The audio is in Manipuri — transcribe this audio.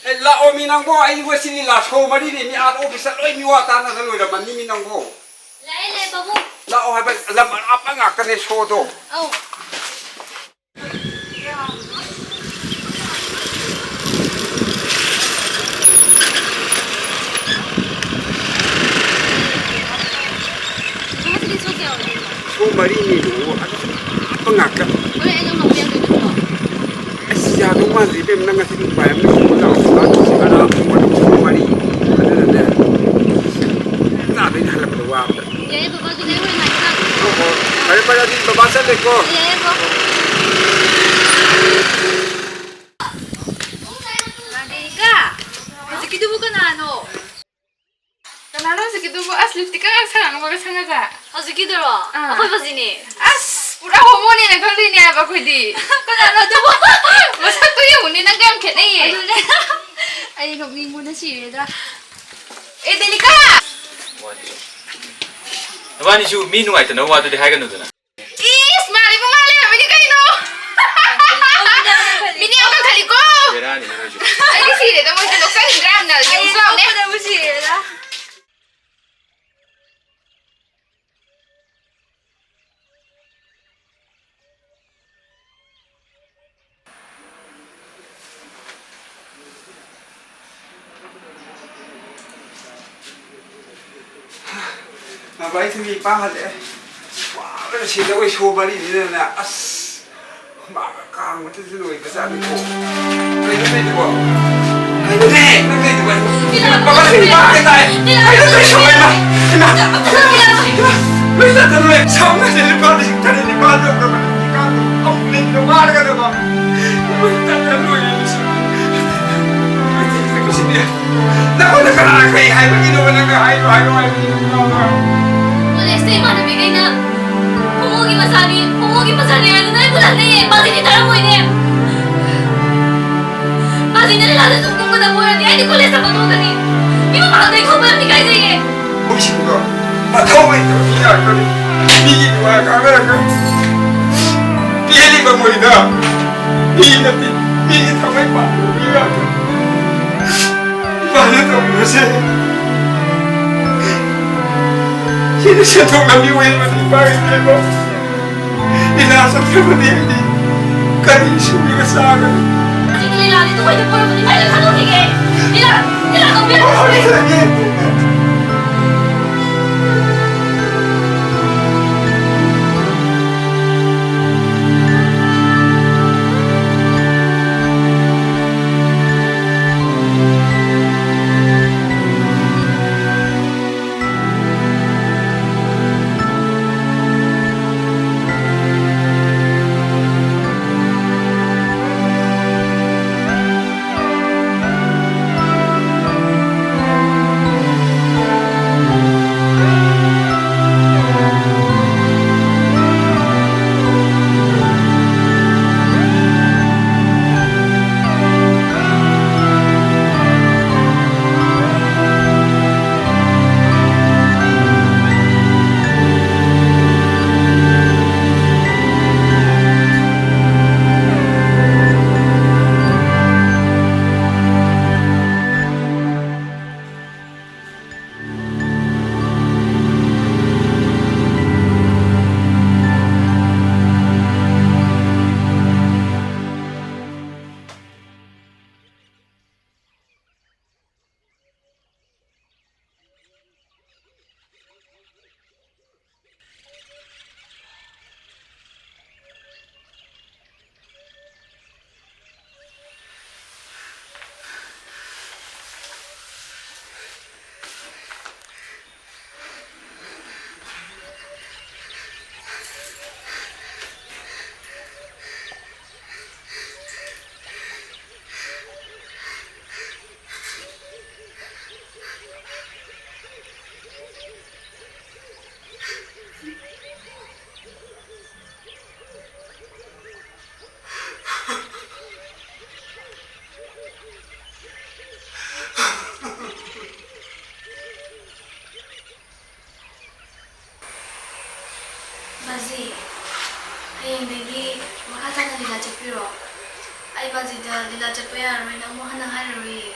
La o mi nang bo ai wa sini la so mari ni at officer loi mi wa ta na lo da man ni mi nang bo le babu la o ha ba la apa ngak ka ne so do oh so mari ni do apa ngak ka boleh enggak mau yang itu tuh ya do ma di bem nang sini ba am so la so ala ko so mari ada na de hala ba wa ya bapak kita yang main kan Kaya pala din babasa le ko. ya po Nadika masih kita bukan ano Kenapa segitu bu asli tika asal nggak bisa nggak? masih kita loh apa pas ini Pura homo nih nih kali ini apa kau di? kenapa tuh Masa tuh ya unik nggak yang kena ya? ayo nggak minggu nasi ya Delika. Wani shu minu ay tanaw wato di hagan nuduna. Is mali po mali ini kayo no. Mini ako kang kaliko. Berani na shu. Ay di sire tamo ito sa gram na yung usaw ne. udah bersih lah Nabai tu mi pa hale. Wah, ada sih dah wei so mari ni na as. Ba ka kang mati tu loi ka sa ni ko. Kai ni tu ko. Kai ni, nak ni tu ko. Baba ni pa ka tai. Kai tu so mai ma. Na. Wei sa tu loi. Sao na ni pa ni ka ni pa tu ka ma. Ka tu. Om ni tu ma ka tu ba. Wei ta ta loi ni so. Ko sini. Na ko na ka kai hai ba ni no na ka hai ni no. Stay mana bigay na Pumugi masani ano na ito lang eh Bakit itara mo ini Bakit nila natin sumkong ko na mo yan Ay di ko lesa pa ito gani Di mo makatay ko ba yung bigay na eh Buisin ko Mataway ito Iya ko ni Hindi ko makakala ko Pili ba mo ito Hindi natin Hindi tamay pa Iya ko Paano ito mo kasi Sino siya itong namiwin mo di bakit mo? Inasap ka mo niya di Kanisyo ka sa akin. Kasi nila dito ko ito po Di ba yung kanong higay Nila kong bilang Oh, sa niya ꯁꯤꯗ ꯂꯤꯂꯥ ꯆꯠꯄ ꯌꯥꯔꯔꯣꯏꯅ ꯑꯃꯨꯛ ꯍꯟꯅ ꯍꯥꯏꯔꯔꯣꯏꯌꯦ